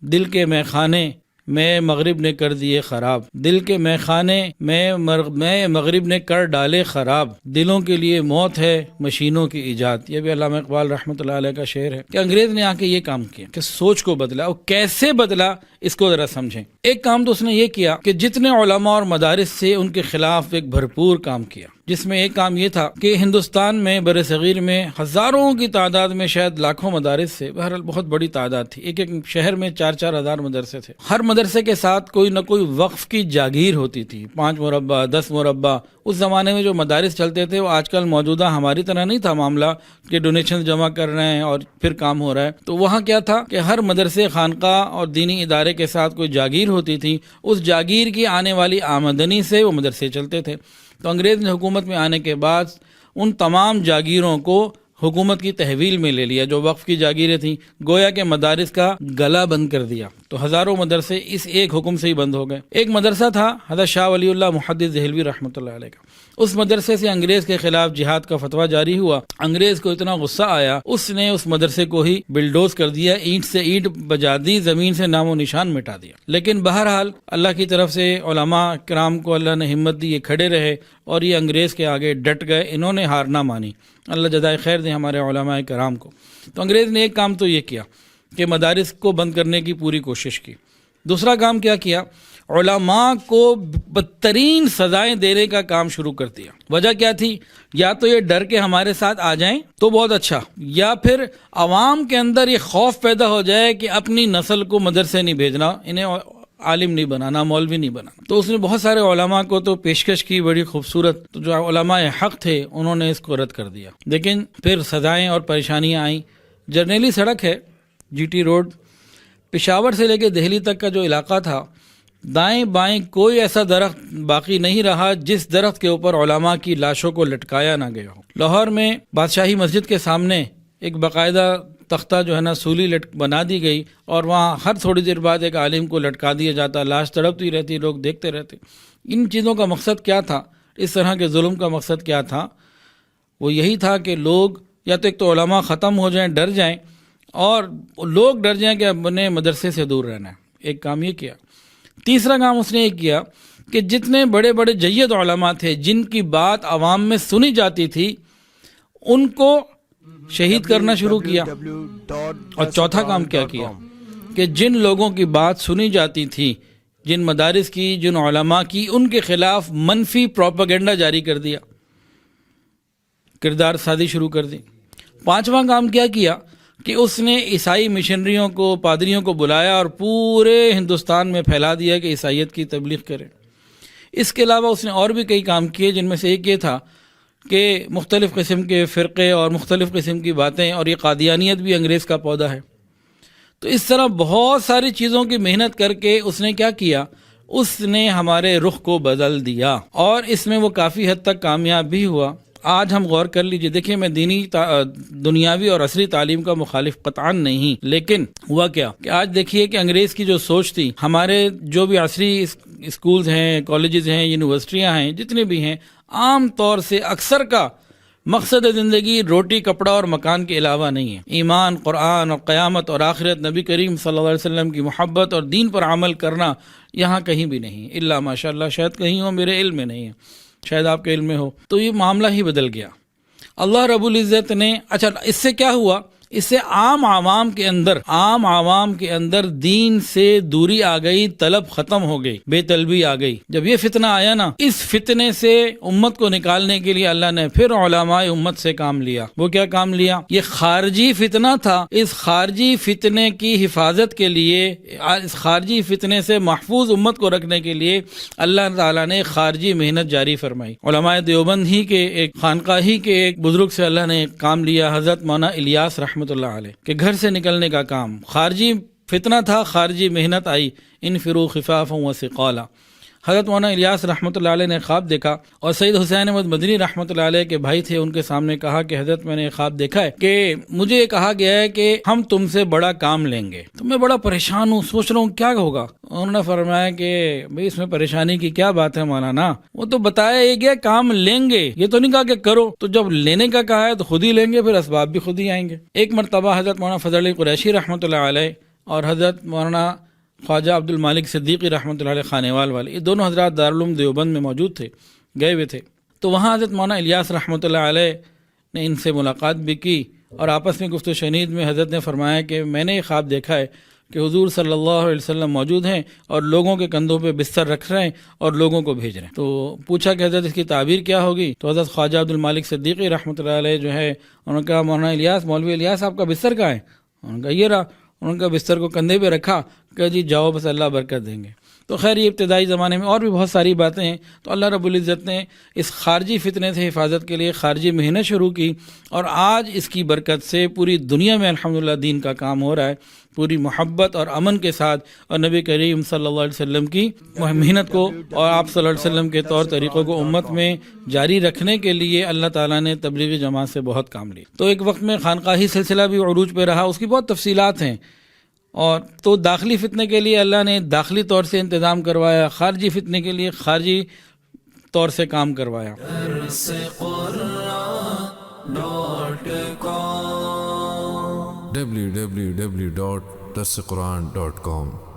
دل کے میخانے میں مغرب نے کر دیے خراب، دل کے میخانے میں مغرب نے کر ڈالے خراب، دلوں کے لیے موت ہے مشینوں کی ایجاد۔ یہ بھی علامہ اقبال رحمۃ اللہ علیہ کا شعر ہے کہ انگریز نے آ کے یہ کام کیا کہ سوچ کو بدلا، اور کیسے بدلا اس کو ذرا سمجھیں۔ ایک کام تو اس نے یہ کیا کہ جتنے علماء اور مدارس سے ان کے خلاف ایک بھرپور کام کیا، جس میں ایک کام یہ تھا کہ ہندوستان میں بر صغیر میں ہزاروں کی تعداد میں، شاید لاکھوں مدارس سے، بہرحال بہت بڑی تعداد تھی، ایک ایک شہر میں 4-4 ہزار مدرسے تھے، ہر مدرسے کے ساتھ کوئی نہ کوئی وقف کی جاگیر ہوتی تھی، 5 مربع 10 مربع۔ اس زمانے میں جو مدارس چلتے تھے وہ آج کل موجودہ ہماری طرح نہیں تھا معاملہ کہ ڈونیشن جمع کر رہے ہیں اور پھر کام ہو رہا ہے، تو وہاں کیا تھا کہ ہر مدرسے، خانقاہ اور دینی ادارے کے ساتھ کوئی جاگیر ہوتی تھی، اس جاگیر کی آنے والی آمدنی سے وہ مدرسے چلتے تھے۔ تو انگریز نے حکومت میں آنے کے بعد ان تمام جاگیروں کو حکومت کی تحویل میں لے لیا، جو وقف کی جاگیریں تھیں، گویا کہ مدارس کا گلا بند کر دیا، تو ہزاروں مدرسے اس ایک حکم سے ہی بند ہو گئے۔ ایک مدرسہ تھا حضرت شاہ ولی اللہ محدث دہلوی رحمۃ اللہ علیہ کا، اس مدرسے سے انگریز کے خلاف جہاد کا فتویٰ جاری ہوا۔ انگریز کو اتنا غصہ آیا، اس نے اس مدرسے کو ہی بلڈوز کر دیا، اینٹ سے اینٹ بجا دی، زمین سے نام و نشان مٹا دیا۔ لیکن بہرحال اللہ کی طرف سے علماء کرام کو اللہ نے ہمت دی، یہ کھڑے رہے اور یہ انگریز کے آگے ڈٹ گئے، انہوں نے ہار نہ مانی۔ اللہ جزائے خیر دے ہمارے علماء کرام کو۔ تو انگریز نے ایک کام تو یہ کیا کہ مدارس کو بند کرنے کی پوری کوشش کی۔ دوسرا کام کیا کیا؟ علماء کو بدترین سزائیں دینے کا کام شروع کر دیا۔ وجہ کیا تھی؟ یا تو یہ ڈر کے ہمارے ساتھ آ جائیں تو بہت اچھا، یا پھر عوام کے اندر یہ خوف پیدا ہو جائے کہ اپنی نسل کو مدرسے نہیں بھیجنا، انہیں عالم نہیں بنانا، مولوی نہیں بنانا۔ تو اس نے بہت سارے علماء کو تو پیشکش کی بڑی خوبصورت، تو جو علماء حق تھے انہوں نے اس کو رد کر دیا۔ لیکن پھر سزائیں اور پریشانیاں آئیں۔ جرنیلی سڑک ہے، جی ٹی روڈ، پشاور سے لے کے دہلی تک کا جو علاقہ تھا، دائیں بائیں کوئی ایسا درخت باقی نہیں رہا جس درخت کے اوپر علماء کی لاشوں کو لٹکایا نہ گیا ہو۔ لاہور میں بادشاہی مسجد کے سامنے ایک باقاعدہ تختہ جو ہے نا سولی بنا دی گئی، اور وہاں ہر تھوڑی دیر بعد ایک عالم کو لٹکا دیا جاتا، لاش تڑپتی رہتی، لوگ دیکھتے رہتے۔ ان چیزوں کا مقصد کیا تھا؟ اس طرح کے ظلم کا مقصد کیا تھا؟ وہ یہی تھا کہ لوگ یا تو ایک تو علماء ختم ہو جائیں، ڈر جائیں، اور لوگ ڈر جائیں کہ اپنے مدرسے سے دور رہنا ہے۔ ایک کام یہ کیا۔ تیسرا کام اس نے یہ کیا کہ جتنے بڑے بڑے جید علماء تھے جن کی بات عوام میں سنی جاتی تھی، ان کو شہید کرنا شروع کیا۔ اور چوتھا کام کیا کیا کہ جن لوگوں کی بات سنی جاتی تھی، جن مدارس کی، جن علماء کی، ان کے خلاف منفی پروپیگنڈا جاری کر دیا، کردار سازی شروع کر دی۔ پانچواں کام کیا کیا کہ اس نے عیسائی مشنریوں کو، پادریوں کو بلایا اور پورے ہندوستان میں پھیلا دیا کہ عیسائیت کی تبلیغ کریں۔ اس کے علاوہ اس نے اور بھی کئی کام کیے، جن میں سے ایک یہ تھا کہ مختلف قسم کے فرقے اور مختلف قسم کی باتیں، اور یہ قادیانیت بھی انگریز کا پودا ہے۔ تو اس طرح بہت ساری چیزوں کی محنت کر کے اس نے کیا کیا؟ اس نے ہمارے رخ کو بدل دیا، اور اس میں وہ کافی حد تک کامیاب بھی ہوا۔ آج ہم غور کر لیجئے، دیکھیں میں دینی دنیاوی اور عصری تعلیم کا مخالف قطعاً نہیں، لیکن ہوا کیا کہ آج دیکھیے کہ انگریز کی جو سوچ تھی، ہمارے جو بھی عصری اسکولز ہیں، کالجز ہیں، یونیورسٹیاں ہیں، جتنے بھی ہیں، عام طور سے اکثر کا مقصد زندگی روٹی، کپڑا اور مکان کے علاوہ نہیں ہے۔ ایمان، قرآن اور قیامت اور آخرت، نبی کریم صلی اللہ علیہ وسلم کی محبت اور دین پر عمل کرنا یہاں کہیں بھی نہیں، الا ماشاء اللہ، شاید کہیں ہو، میرے علم میں نہیں ہے، شاید آپ کے علم میں ہو۔ تو یہ معاملہ ہی بدل گیا۔ اللہ رب العزت نے، اچھا اس سے کیا ہوا؟ اس سے عام عوام کے اندر دین سے دوری آ گئی، طلب ختم ہو گئی، بے طلبی آ گئی۔ جب یہ فتنہ آیا نا، اس فتنے سے امت کو نکالنے کے لیے اللہ نے پھر علماء امت سے کام لیا۔ وہ کیا کام لیا؟ یہ خارجی فتنہ تھا، اس خارجی فتنے کی حفاظت کے لیے، اس خارجی فتنے سے محفوظ امت کو رکھنے کے لیے اللہ تعالیٰ نے خارجی محنت جاری فرمائی۔ علماء دیوبند ہی کے ایک خانقاہ ہی کے ایک بزرگ سے اللہ نے کام لیا، حضرت مولانا الیاس رحمۃ اللہ علیہ، کہ گھر سے نکلنے کا کام۔ خارجی فتنہ تھا، خارجی محنت آئی، انفروا خفافا وثقالا۔ حضرت مولانا الیاس رحمۃ اللہ علیہ نے خواب دیکھا، اور سید حسین احمد مدنی رحمۃ اللہ علیہ کے بھائی تھے، ان کے سامنے کہا کہ حضرت میں نے خواب دیکھا ہے کہ مجھے کہا گیا ہے کہ ہم تم سے بڑا کام لیں گے۔ تو میں بڑا پریشان ہوں، سوچ رہا ہوں کیا ہوگا۔ انہوں نے فرمایا کہ بھئی اس میں پریشانی کی کیا بات ہے مولانا، وہ تو بتایا یہ گیا کام لیں گے، یہ تو نہیں کہا کہ کرو۔ تو جب لینے کا کہا ہے تو خود ہی لیں گے، پھر اسباب بھی خود ہی آئیں گے۔ ایک مرتبہ حضرت مولانا فضل علی قریشی رحمۃ اللہ علیہ اور حضرت مولانا خواجہ عبد المالک صدیقی رحمۃ اللہ علیہ خانیوال والے، یہ دونوں حضرات دارالعلوم دیوبند میں موجود تھے، گئے ہوئے تھے۔ تو وہاں حضرت مولانا الیاس رحمۃ اللہ علیہ نے ان سے ملاقات بھی کی، اور آپس میں گفت و شنید میں حضرت نے فرمایا کہ میں نے یہ خواب دیکھا ہے کہ حضور صلی اللہ علیہ وسلم موجود ہیں اور لوگوں کے کندھوں پہ بستر رکھ رہے ہیں اور لوگوں کو بھیج رہے ہیں۔ تو پوچھا کہ حضرت اس کی تعبیر کیا ہوگی؟ تو حضرت خواجہ عبد المالک صدیقی رحمۃ اللہ علیہ جو ہے، انہوں نے کہا مولانا الیاس، مولوی الیاس آپ کا بستر کہاں ہے؟ انہوں نے کہا یہ رہا۔ انہوں نے کہا بستر کو کندھے پہ رکھا کہ جی جاؤ، بس اللہ برکت دیں گے۔ تو خیر یہ ابتدائی زمانے میں اور بھی بہت ساری باتیں ہیں۔ تو اللہ رب العزت نے اس خارجی فتنے سے حفاظت کے لیے خارجی محنت شروع کی، اور آج اس کی برکت سے پوری دنیا میں الحمدللہ دین کا کام ہو رہا ہے، پوری محبت اور امن کے ساتھ، اور نبی کریم صلی اللہ علیہ وسلم کی محنت کو اور آپ صلی اللہ علیہ وسلم کے طور طریقوں کو امت میں جاری رکھنے کے لیے اللہ تعالیٰ نے تبلیغی جماعت سے بہت کام لیا۔ تو ایک وقت میں خانقاہی سلسلہ بھی عروج پہ رہا، اس کی بہت تفصیلات ہیں، اور تو داخلی فتنے کے لیے اللہ نے داخلی طور سے انتظام کروایا، خارجی فتنے کے لیے خارجی طور سے کام کروایا۔ www.darsequran.com